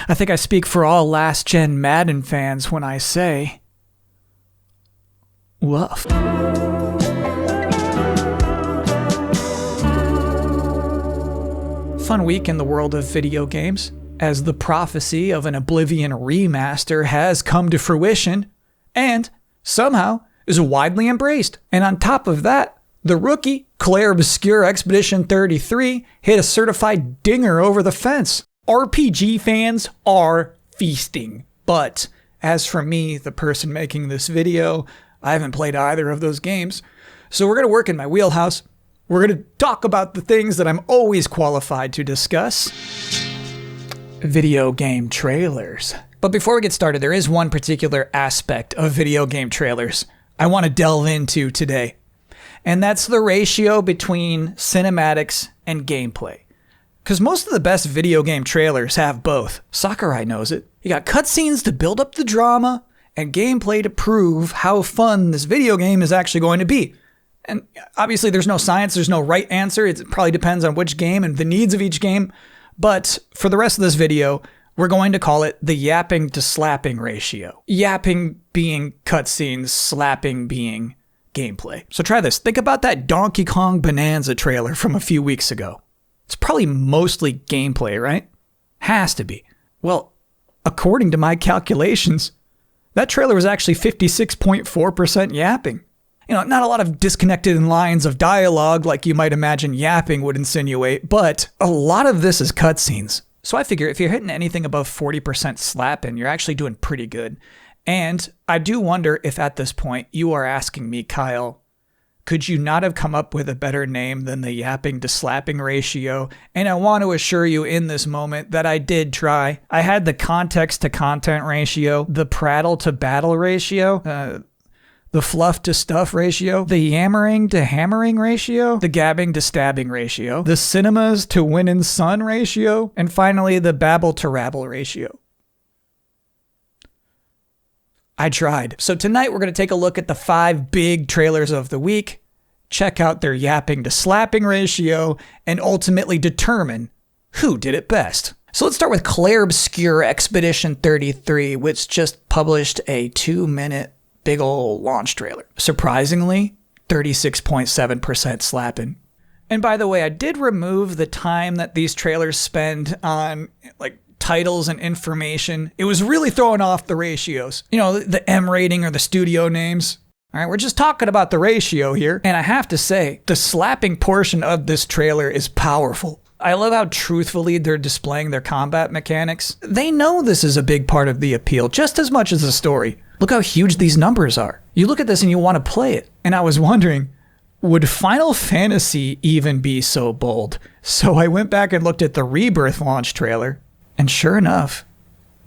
I think I speak for all last-gen Madden fans when I say, woof. Fun week in the world of video games, as the prophecy of an Oblivion Remaster has come to fruition, and somehow is widely embraced. And on top of that, the rookie, Claire Obscure Expedition 33, hit a certified dinger over the fence. RPG fans are feasting. But as for me, the person making this video, I haven't played either of those games. So we're going to work in my wheelhouse. We're going to talk about the things that I'm always qualified to discuss. Video game trailers. But before we get started, there is one particular aspect of video game trailers I want to delve into today. And that's the ratio between cinematics and gameplay. Because most of the best video game trailers have both. Sakurai knows it. You got cutscenes to build up the drama and gameplay to prove how fun this video game is actually going to be. And obviously there's no science, there's no right answer. It probably depends on which game and the needs of each game. But for the rest of this video, we're going to call it the yapping to slapping ratio. Yapping being cutscenes, slapping being gameplay. So try this. Think about that Donkey Kong Bonanza trailer from a few weeks ago. It's probably mostly gameplay, right? Has to be. Well, according to my calculations, that trailer was actually 56.4% yapping. You know, not a lot of disconnected lines of dialogue like you might imagine yapping would insinuate, but a lot of this is cutscenes. So I figure if you're hitting anything above 40% slapping, you're actually doing pretty good. And I do wonder if at this point you are asking me, Kyle, could you not have come up with a better name than the yapping to slapping ratio? And I want to assure you in this moment that I did try. I had the context to content ratio, the prattle to battle ratio, the fluff to stuff ratio, the yammering to hammering ratio, the gabbing to stabbing ratio, the cinemas to win and sun ratio, and finally the babble to rabble ratio. I tried. So tonight we're going to take a look at the 5 big trailers of the week, check out their yapping to slapping ratio, and ultimately determine who did it best. So let's start with Claire Obscure Expedition 33, which just published a 2-minute big ol' launch trailer. Surprisingly, 36.7% slapping. And by the way, I did remove the time that these trailers spend on titles and information. It was really throwing off the ratios. You know, the M rating or the studio names. All right, we're just talking about the ratio here. And I have to say, the slapping portion of this trailer is powerful. I love how truthfully they're displaying their combat mechanics. They know this is a big part of the appeal, just as much as the story. Look how huge these numbers are. You look at this and you want to play it. And I was wondering, would Final Fantasy even be so bold? So I went back and looked at the Rebirth launch trailer. And sure enough,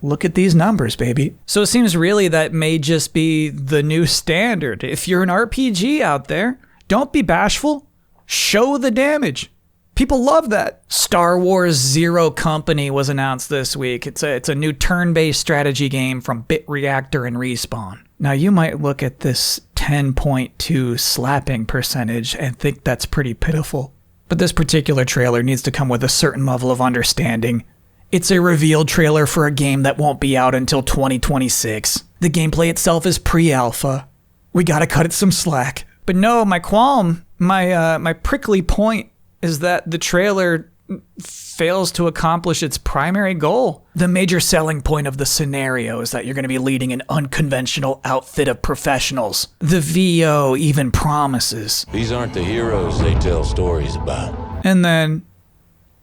look at these numbers, baby. So it seems really that may just be the new standard. If you're an RPG out there, don't be bashful. Show the damage. People love that. Star Wars Zero Company was announced this week. It's a new turn-based strategy game from BitReactor and Respawn. Now you might look at this 10.2 slapping percentage and think that's pretty pitiful. But this particular trailer needs to come with a certain level of understanding. It's a revealed trailer for a game that won't be out until 2026. The gameplay itself is pre-alpha. We gotta cut it some slack. But no, my qualm, my prickly point is that the trailer fails to accomplish its primary goal. The major selling point of the scenario is that you're going to be leading an unconventional outfit of professionals. The VO even promises. These aren't the heroes they tell stories about. And then,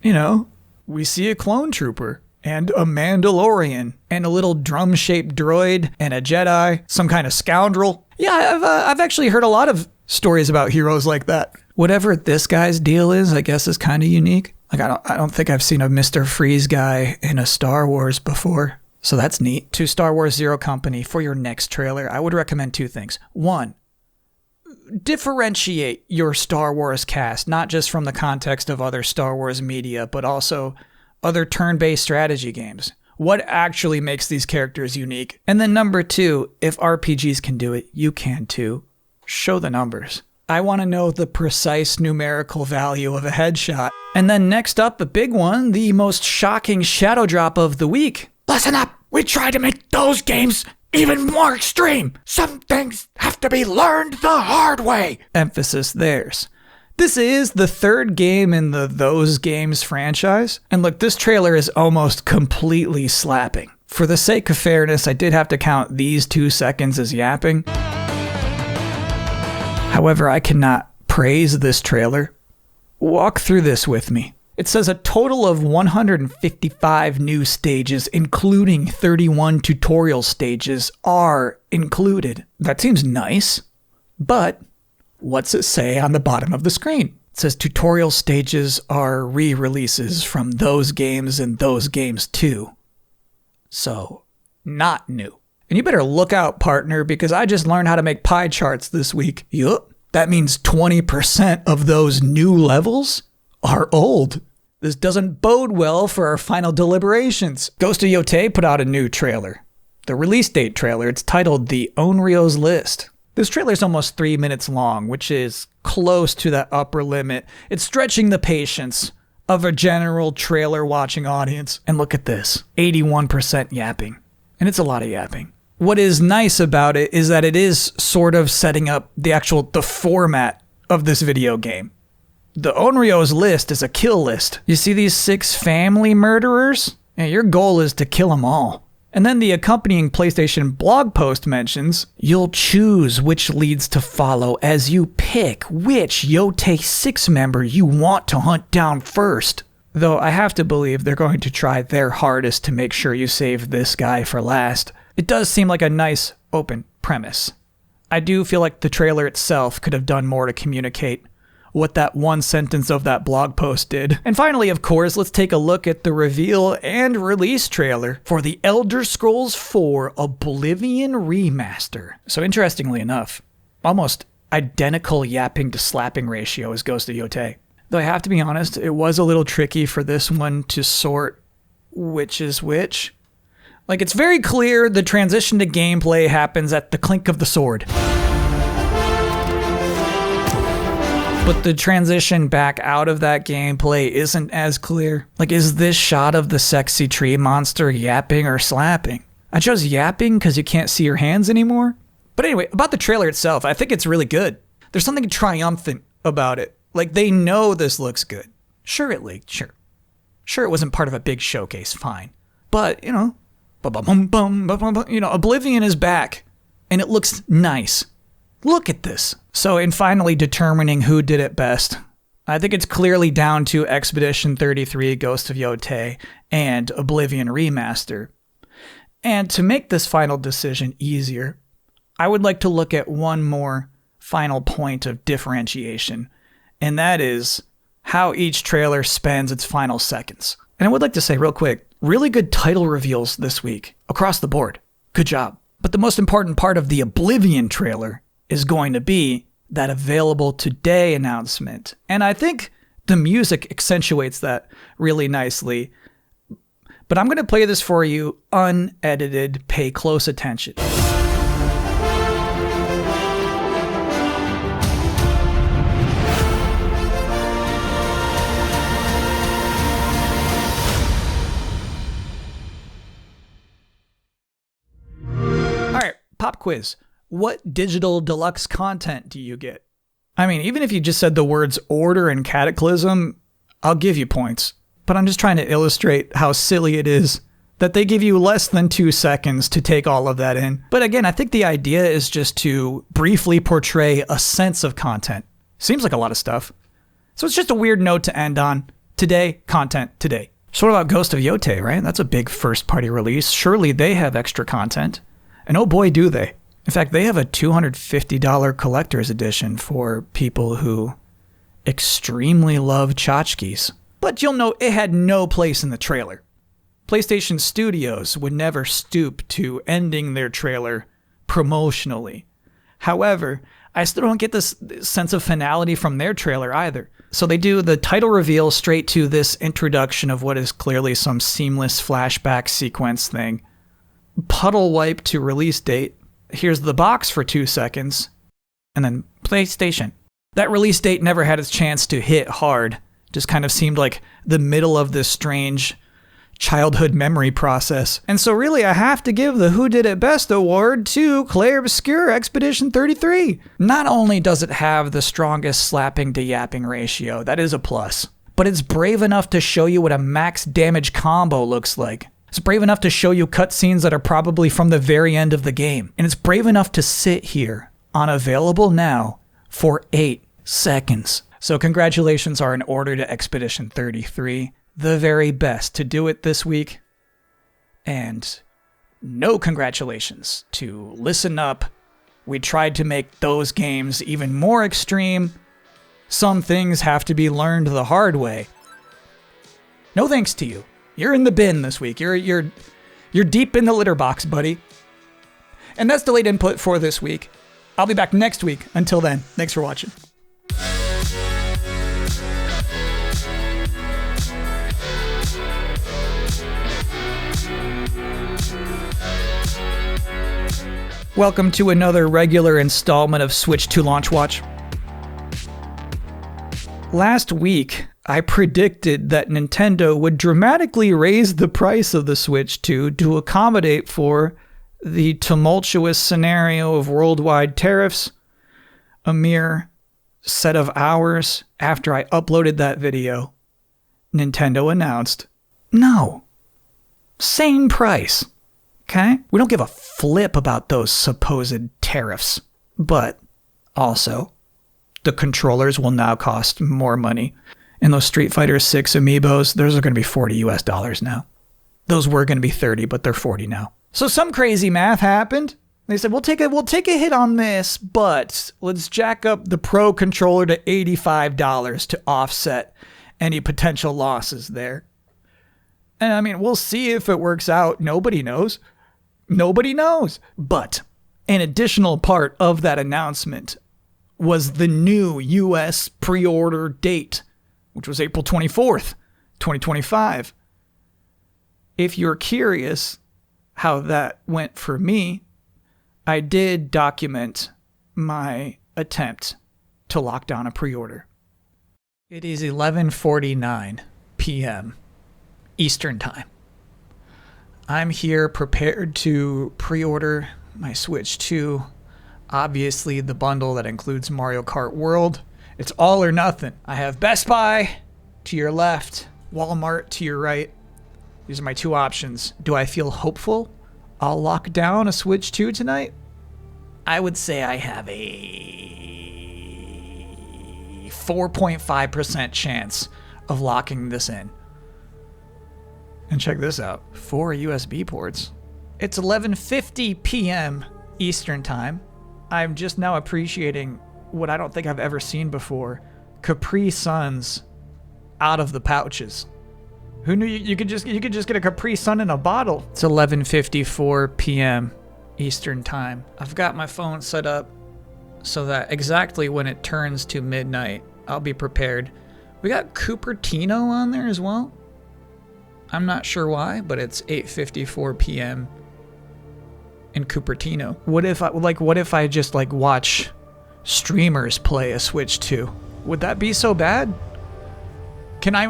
you know, we see a clone trooper and a Mandalorian and a little drum-shaped droid and a Jedi, some kind of scoundrel. Yeah, I've actually heard a lot of stories about heroes like that. Whatever this guy's deal is, I guess is kind of unique. Like, I don't think I've seen a Mr. Freeze guy in a Star Wars before. So that's neat. To Star Wars Zero Company, for your next trailer, I would recommend 2 things. 1, differentiate your Star Wars cast, not just from the context of other Star Wars media, but also other turn-based strategy games. What actually makes these characters unique? And then number 2, if RPGs can do it, you can too. Show the numbers. I want to know the precise numerical value of a headshot. And then next up, a big one, the most shocking shadow drop of the week. listen up. We tried to make those games even more extreme. Some things have to be learned the hard way. Emphasis theirs. This is the third game in the Those Games franchise. And look, this trailer is almost completely slapping. For the sake of fairness, I did have to count these 2 seconds as yapping. However, I cannot praise this trailer. Walk through this with me. It says a total of 155 new stages, including 31 tutorial stages, are included. That seems nice, but what's it say on the bottom of the screen? It says tutorial stages are re-releases from those games and those games too. So, not new. And you better look out, partner, because I just learned how to make pie charts this week. Yup. That means 20% of those new levels are old. This doesn't bode well for our final deliberations. Ghost of Yotei put out a new trailer. The release date trailer. It's titled The Onryo's List. This trailer is almost 3 minutes long, which is close to that upper limit. It's stretching the patience of a general trailer watching audience. And look at this. 81% yapping. And it's a lot of yapping. What is nice about it is that it is sort of setting up the format of this video game. The Onryo's List is a kill list. You see these 6 family murderers? Yeah, your goal is to kill them all. And then the accompanying PlayStation blog post mentions, you'll choose which leads to follow as you pick which Yotei 6 member you want to hunt down first. Though I have to believe they're going to try their hardest to make sure you save this guy for last. It does seem like a nice, open premise. I do feel like the trailer itself could have done more to communicate what that one sentence of that blog post did. And finally, of course, let's take a look at the reveal and release trailer for the Elder Scrolls IV Oblivion Remaster. So interestingly enough, almost identical yapping to slapping ratio as Ghost of Yotei. Though I have to be honest, it was a little tricky for this one to sort which is which. Like, it's very clear the transition to gameplay happens at the clink of the sword. But the transition back out of that gameplay isn't as clear. Like, is this shot of the sexy tree monster yapping or slapping? I chose yapping because you can't see your hands anymore. But anyway, about the trailer itself, I think it's really good. There's something triumphant about it. Like, they know this looks good. Sure it leaked, sure. Sure it wasn't part of a big showcase, fine. But, Oblivion is back. And it looks nice. Look at this. So in finally determining who did it best, I think it's clearly down to Expedition 33, Ghost of Yotei, and Oblivion Remaster. And to make this final decision easier, I would like to look at one more final point of differentiation, and that is how each trailer spends its final seconds. And I would like to say real quick, really good title reveals this week, across the board. Good job. But the most important part of the Oblivion trailer is going to be that available today announcement. And I think the music accentuates that really nicely. But I'm going to play this for you unedited. Pay close attention. All right, pop quiz. What digital deluxe content do you get? I mean, even if you just said the words Order and Cataclysm, I'll give you points. But I'm just trying to illustrate how silly it is that they give you less than 2 seconds to take all of that in. But again, I think the idea is just to briefly portray a sense of content. Seems like a lot of stuff. So it's just a weird note to end on. Today, content today. So what about Ghost of Yotei, right? That's a big first-party release. Surely they have extra content. And oh boy, do they. In fact, they have a $250 collector's edition for people who extremely love tchotchkes. But you'll know it had no place in the trailer. PlayStation Studios would never stoop to ending their trailer promotionally. However, I still don't get this sense of finality from their trailer either. So they do the title reveal straight to this introduction of what is clearly some seamless flashback sequence thing. Puddle wipe to release date. Here's the box for 2 seconds, and then PlayStation. That release date never had its chance to hit hard. Just kind of seemed like the middle of this strange childhood memory process. And so really I have to give the Who Did It Best award to Clair Obscur Expedition 33. Not only does it have the strongest slapping to yapping ratio, that is a plus, but it's brave enough to show you what a max damage combo looks like. It's brave enough to show you cutscenes that are probably from the very end of the game. And it's brave enough to sit here on Available Now for 8 seconds. So congratulations are in order to Expedition 33, the very best to do it this week. And no congratulations to Listen Up. We tried to make those games even more extreme. Some things have to be learned the hard way. No thanks to you. You're in the bin this week. You're deep in the litter box, buddy. And that's delayed input for this week. I'll be back next week. Until then, thanks for watching. Welcome to another regular installment of Switch 2 Launch Watch. Last week, I predicted that Nintendo would dramatically raise the price of the Switch 2 to accommodate for the tumultuous scenario of worldwide tariffs. A mere set of hours after I uploaded that video, Nintendo announced, no, same price. Okay? We don't give a flip about those supposed tariffs. But also, the controllers will now cost more money. And those Street Fighter 6 amiibos, those are going to be $40 now. Those were going to be 30, but they're 40 now. So some crazy math happened. They said, we'll take a hit on this, but let's jack up the Pro controller to $85 to offset any potential losses there. And I mean, we'll see if it works out. Nobody knows. Nobody knows. But an additional part of that announcement was the new US pre-order date, which was April 24th, 2025. If you're curious how that went for me, I did document my attempt to lock down a pre-order. It is 11:49 p.m. Eastern Time. I'm here prepared to pre-order my Switch 2. Obviously, the bundle that includes Mario Kart World. It's all or nothing. I have Best Buy to your left, Walmart to your right. These are my two options. Do I feel hopeful I'll lock down a Switch 2 tonight? I would say I have a 4.5% chance of locking this in. And check this out. 4 USB ports. It's 11:50 p.m. Eastern Time. I'm just now appreciating what I don't think I've ever seen before. Capri Suns out of the pouches. Who knew you could just get a Capri Sun in a bottle? It's 11:54 p.m. Eastern Time. I've got my phone set up so that exactly when it turns to midnight, I'll be prepared. We got Cupertino on there as well. I'm not sure why, but it's 8:54 p.m. in Cupertino. What if I just watch streamers play a Switch 2? Would that be so bad? I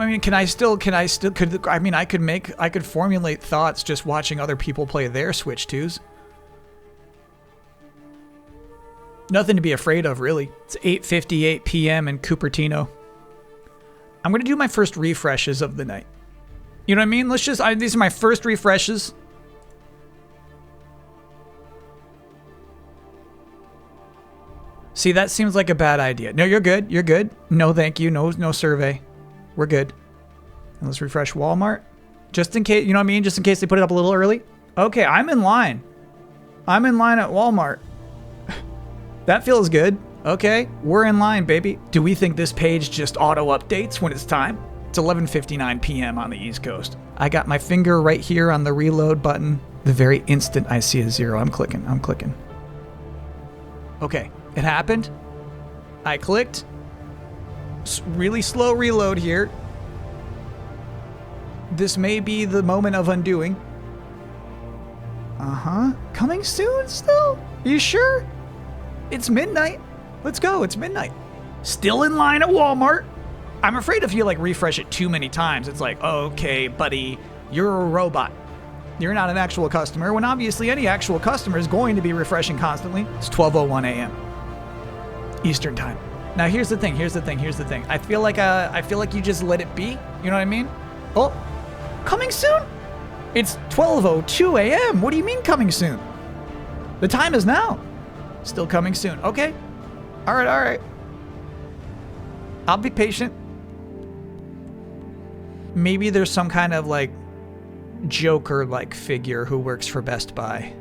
could formulate thoughts just watching other people play their Switch 2s. Nothing to be afraid of, really. It's 8:58 p.m. in Cupertino. I'm going to do my first refreshes of the night. You know what I mean? These are my first refreshes. See, that seems like a bad idea. No, you're good. You're good. No, thank you. No survey. We're good. And let's refresh Walmart. Just in case, you know what I mean? Just in case they put it up a little early. Okay, I'm in line. I'm in line at Walmart. That feels good. Okay, we're in line, baby. Do we think this page just auto-updates when it's time? It's 11:59 p.m. on the East Coast. I got my finger right here on the reload button. The very instant I see a 0, I'm clicking. Okay, it happened. I clicked. Really slow reload here. This may be the moment of undoing. Coming soon still? You sure? It's midnight. Let's go, it's midnight. Still in line at Walmart. I'm afraid if you refresh it too many times, it's like, okay, buddy, You're a robot. You're not an actual customer, when obviously any actual customer is going to be refreshing constantly. It's 12:01 a.m. Eastern time. Now here's the thing. I feel like you just let it be. You know what I mean? Oh, coming soon? It's 12:02 a.m. What do you mean coming soon? The time is now. Still coming soon. Okay. All right. I'll be patient. Maybe there's some kind of like Joker-like figure who works for Best Buy,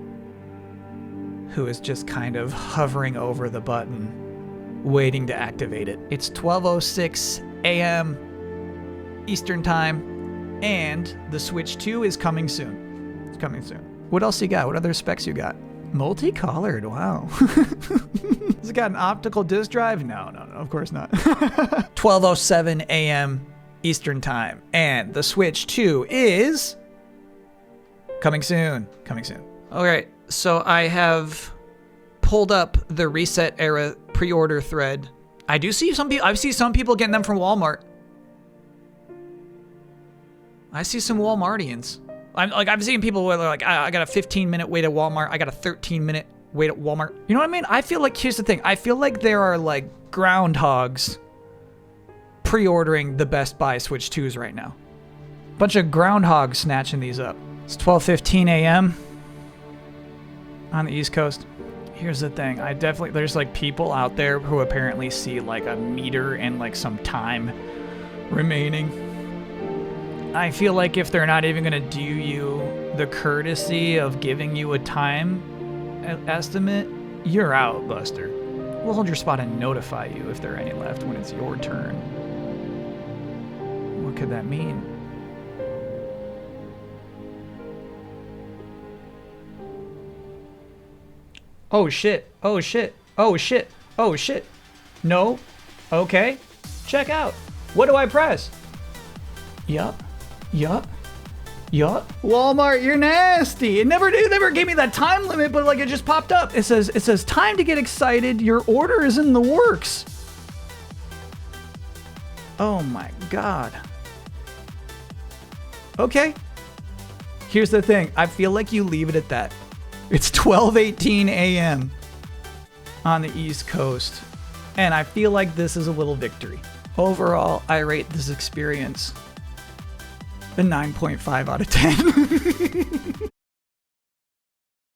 who is just kind of hovering over the button, waiting to activate it. It's 12:06 a.m. Eastern time, and the Switch 2 is coming soon. It's coming soon. What else you got? What other specs you got? Multicolored, wow. Has it got an optical disc drive? No, of course not. 12:07 a.m. Eastern time, and the Switch 2 is coming soon. All right, so I have pulled up the Reset Era pre-order thread. I do see some people. I see some people getting them from Walmart. I see some Walmartians. I'm seeing people where they're like, I got a 15-minute wait at Walmart. I got a 13-minute wait at Walmart. You know what I mean? I feel like, here's the thing. I feel like there are like groundhogs pre-ordering the Best Buy Switch 2s right now. Bunch of groundhogs snatching these up. It's 12:15 a.m. on the East Coast. Here's the thing. There's like people out there who apparently see like a meter and like some time remaining. I feel like if they're not even going to do you the courtesy of giving you a time estimate, you're out, Buster. We'll hold your spot and notify you if there are any left when it's your turn. What could that mean? Oh shit. No. Okay. Check out. What do I press? Yup. Walmart, you're nasty. It never gave me that time limit, but like it just popped up. It says time to get excited. Your order is in the works. Oh my God. Okay. Here's the thing. I feel like you leave it at that. It's 12:18 a.m. on the East Coast, and I feel like this is a little victory. Overall, I rate this experience a 9.5 out of 10.